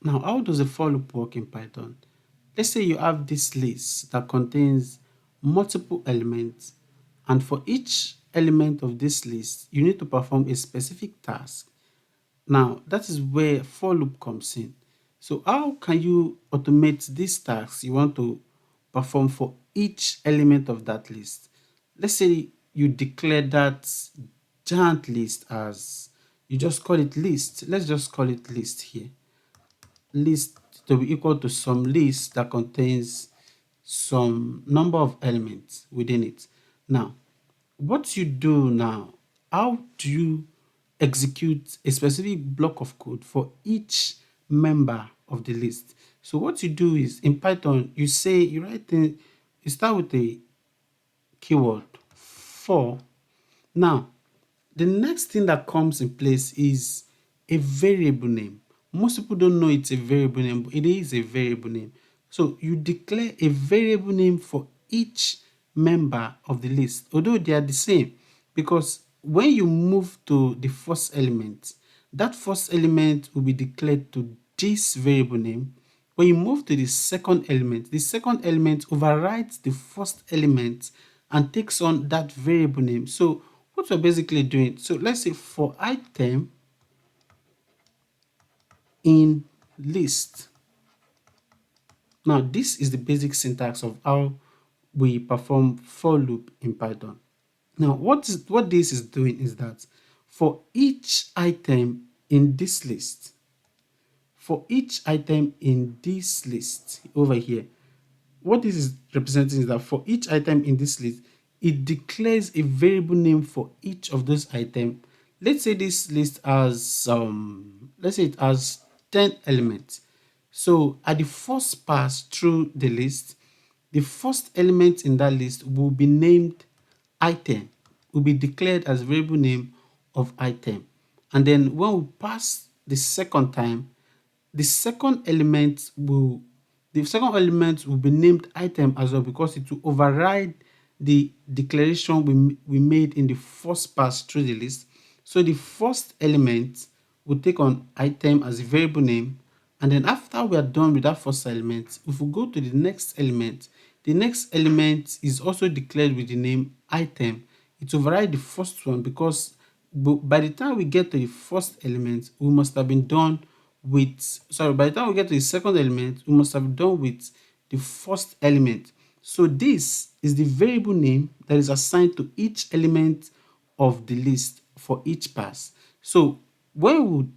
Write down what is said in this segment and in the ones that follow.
Now, how does a for loop work in Python? Let's say you have this list that contains multiple elements, and for each element of this list, you need to perform a specific task. Now, that is where for loop comes in. So, how can you automate these tasks you want to perform for each element of that list? Let's say you declare that giant list as, you just call it list. Let's just call it list here. List to be equal to some list that contains some number of elements within it. Now, what you do now, how do you execute a specific block of code for each member of the list? So what you do is, in Python, you start with a keyword for. Now, the next thing that comes in place is a variable name. Most people don't know it's a variable name, but it is a variable name. So you declare a variable name for each member of the list, although they are the same, because when you move to the first element, that first element will be declared to this variable name. When you move to the second element overrides the first element and takes on that variable name. So what we're basically doing, so let's say for item in list. Now, this is the basic syntax of how we perform for loop in Python. Now, what this is doing is that for each item in this list, for each item in this list over here, what this is representing is that for each item in this list, it declares a variable name for each of those items. Let's say this list has let's say it has 10 elements. So at the first pass through the list, the first element in that list will be named item, will be declared as variable name of item. And then when we pass the second time, the second element will the second element will be named item as well, because it will override the declaration we made in the first pass through the list. So the first element will take on item as a variable name, and then after we are done with that first element, if we go to the next element is also declared with the name item. It override the first one, because by the time we get to the first element, we must have been done with, sorry, by the time we get to the second element, we must have done with the first element. So this is the variable name that is assigned to each element of the list for each pass. So when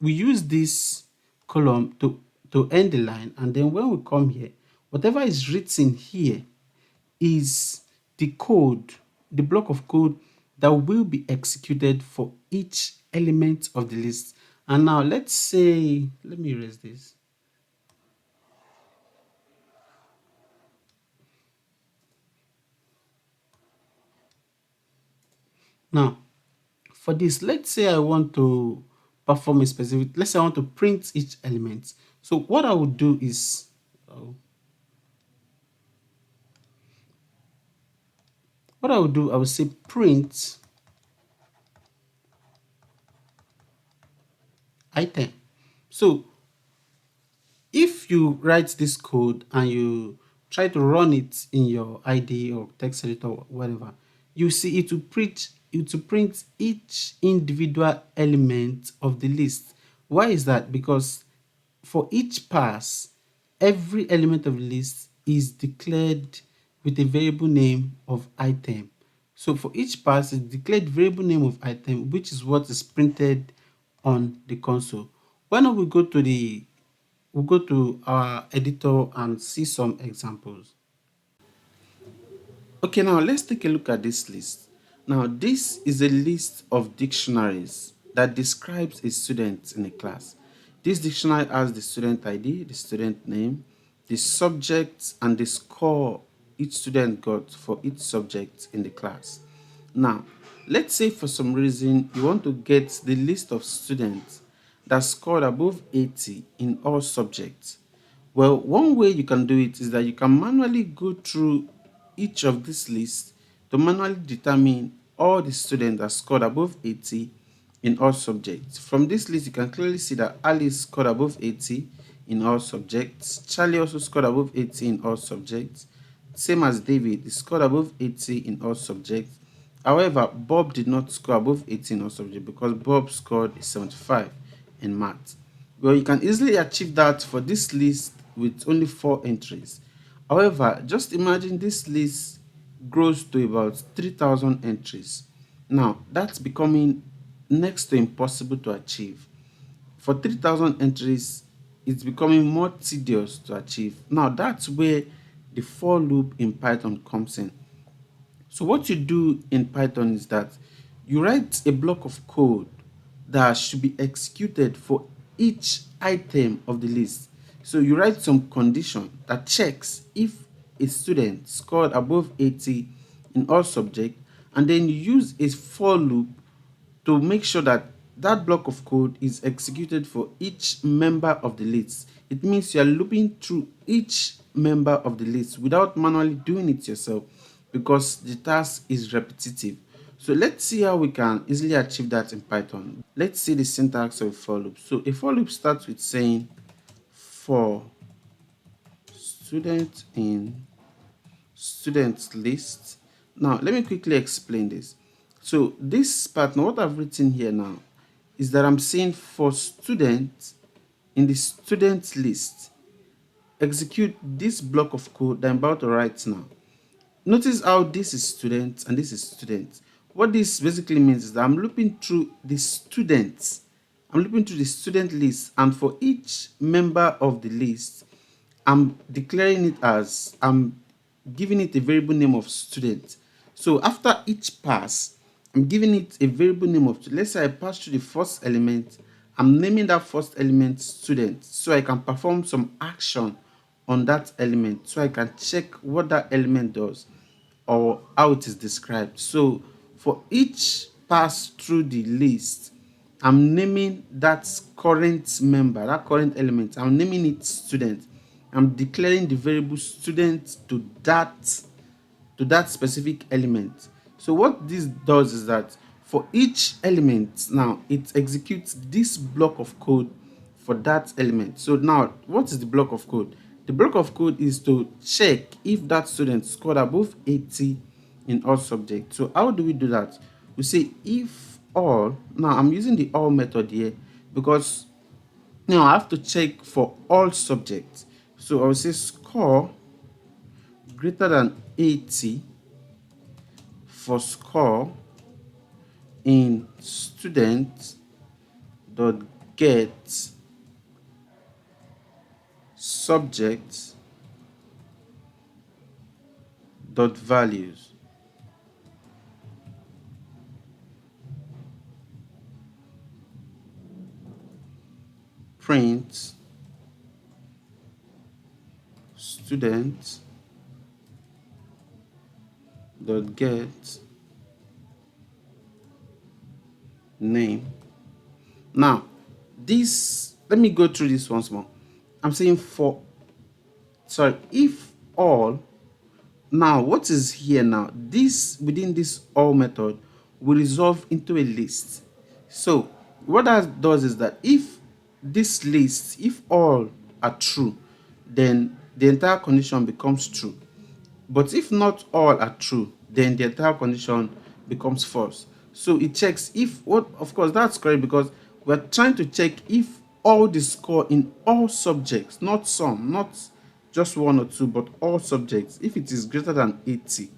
we use this column to end the line, and then when we come here, whatever is written here is the code, the block of code that will be executed for each element of the list. And now let's say, let me erase this. Now, for this, let's say I want to perform a specific, let's say I want to print each element. So what I would do is, I would say print item. So if you write this code and you try to run it in your IDE or text editor or whatever, you see it will print each individual element of the list. Why is that? Because for each pass, every element of the list is declared with a variable name of item. So for each pass, it's declared variable name of item, which is what is printed on the console. Why not we'll go to our editor and see some examples. Okay, now let's take a look at this list. Now, this is a list of dictionaries that describes a student in a class. This dictionary has the student ID, the student name, the subject, and the score each student got for each subject in the class. Now, let's say for some reason you want to get the list of students that scored above 80 in all subjects. Well, one way you can do it is that you can manually go through each of these lists to manually determine all the students that scored above 80 in all subjects. From this list, you can clearly see that Alice scored above 80 in all subjects. Charlie also scored above 80 in all subjects. Same as David, he scored above 80 in all subjects. However, Bob did not score above 80 in all subjects because Bob scored 75 in math. Well, you can easily achieve that for this list with only 4 entries. However, just imagine this list grows to about 3,000 entries. Now, that's becoming next to impossible to achieve. For 3,000 entries, it's becoming more tedious to achieve. Now, that's where the for loop in Python comes in. So what you do in Python is that you write a block of code that should be executed for each item of the list. So you write some condition that checks if a student scored above 80 in all subjects, and then you use a for loop to make sure that that block of code is executed for each member of the list. It means you are looping through each member of the list without manually doing it yourself because the task is repetitive. So let's see how we can easily achieve that in Python. Let's see the syntax of a for loop. So a for loop starts with saying for student in students list. Now, let me quickly explain this. So this part, now what I've written here now is that I'm saying for students in the student list, execute this block of code that I'm about to write now. Notice how this is student and this is student. What this basically means is that I'm looping through the students. I'm looping through the student list, and for each member of the list, I'm declaring it as I'm giving it a variable name of student. So after each pass, I'm giving it a variable name of, let's say I pass through the first element, I'm naming that first element student so I can perform some action on that element so I can check what that element does or how it is described. So for each pass through the list, I'm naming that current member, that current element, I'm naming it student. I'm declaring the variable student to that specific element. So what this does is that for each element, now it executes this block of code for that element. So now, what is the block of code? The block of code is to check if that student scored above 80 in all subjects. So how do we do that? We say if all. Now I'm using the all method here because now I have to check for all subjects. So I will say score greater than 80 for score in student dot get subject dot values. Print student dot get name. Now this, let me go through this once more. I'm saying if all. Now what is here now, this within this all method will resolve into a list. So what that does is that if this list, if all are true, then the entire condition becomes true. But if not all are true, then the entire condition becomes false. So it checks if what, of course, that's correct because we're trying to check if all the score in all subjects, not some, not just one or two, but all subjects, if it is greater than 80,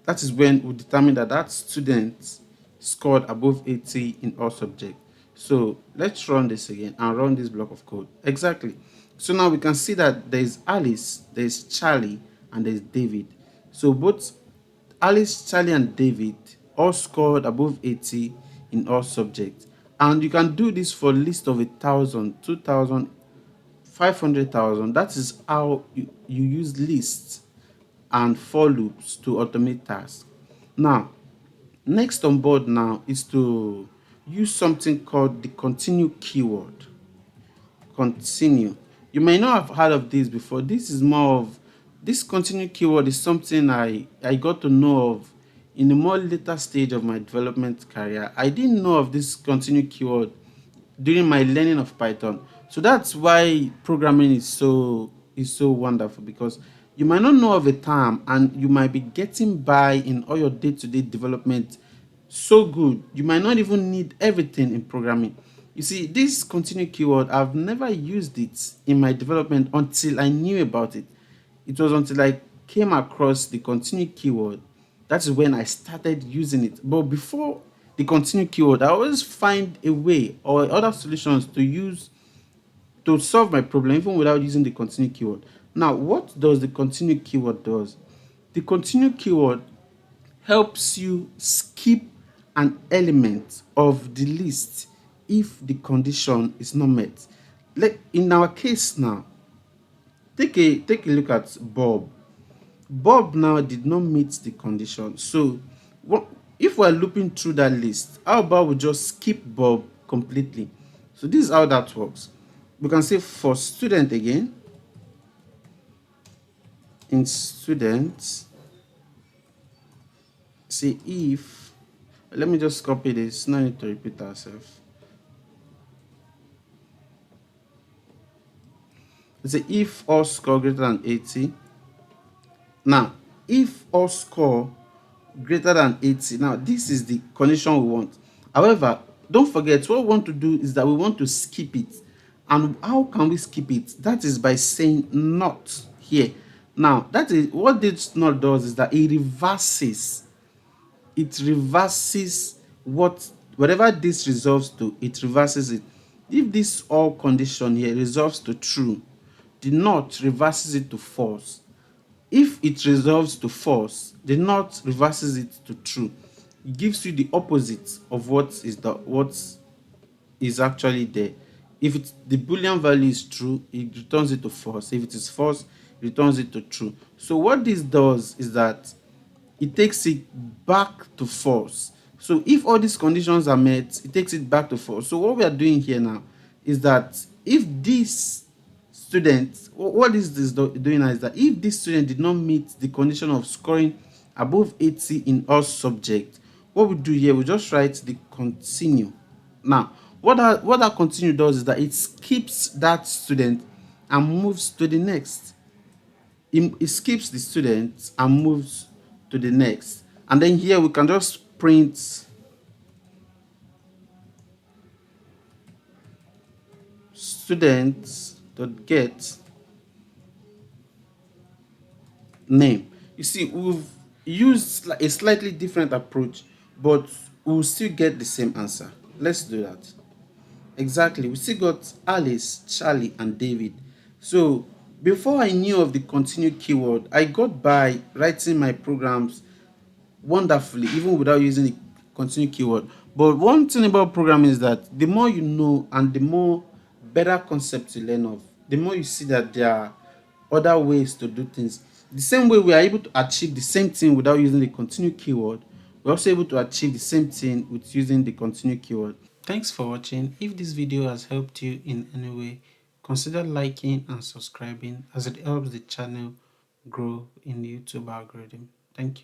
that is when we determine that that student scored above 80 in all subjects. So let's run this again and run this block of code. Exactly. So now we can see that there is Alice, there is Charlie, and there is David. So both Alice, Charlie, and David all scored above 80 in all subjects. And you can do this for a list of 1,000, 2,000, 500,000. That is how you use lists and for loops to automate tasks. Now, next on board now is to use something called the continue keyword. Continue. You may not have heard of this before. This is more of, this continue keyword is something I got to know of in a more later stage of my development career, I didn't know of this continue keyword during my learning of Python. So that's why programming is so wonderful, because you might not know of a term and you might be getting by in all your day-to-day development so good. You might not even need everything in programming. You see, this continue keyword, I've never used it in my development until I knew about it. It was until I came across the continue keyword, that's when I started using it. But before the continue keyword, I always find a way or other solutions to use to solve my problem even without using the continue keyword. Now, what does the continue keyword does? The continue keyword helps you skip an element of the list if the condition is not met. Like in our case now, take a look at Bob. Bob now did not meet the condition. So what if we're looping through that list, how about we just skip Bob completely? So this is how that works. We can say for student again, in students, say if, let me just copy this, no need to repeat ourselves. Say if all score greater than 80. Now, if all score greater than 80, now this is the condition we want. However, don't forget, what we want to do is that we want to skip it. And how can we skip it? That is by saying not here. Now, that is what this not does, is that it reverses whatever this resolves to, it reverses it. If this all condition here resolves to true, the not reverses it to false. If it resolves to false, the not reverses it to true. It gives you the opposite of what is actually there. If the boolean value is true, it returns it to false. If it is false, it returns it to true. So what this does is that it takes it back to false. So if all these conditions are met, it takes it back to false. So what we are doing here now is that if this student, what is this doing now is that if this student did not meet the condition of scoring above 80 in all subjects, what we do here, we just write the continue. Now, what that continue does is that it skips that student and moves to the next. It skips the student and moves to the next. And then here we can just print student.get name. You see, we've used a slightly different approach, but we'll still get the same answer. Let's do that. Exactly. We still got Alice, Charlie, and David. So before I knew of the continue keyword, I got by writing my programs wonderfully, even without using the continue keyword. But one thing about programming is that the more you know and the more better concepts you learn of, the more you see that there are other ways to do things. The same way we are able to achieve the same thing without using the continue keyword, we're also able to achieve the same thing with using the continue keyword. Thanks for watching. If this video has helped you in any way, consider liking and subscribing, as it helps the channel grow in the YouTube algorithm. Thank you.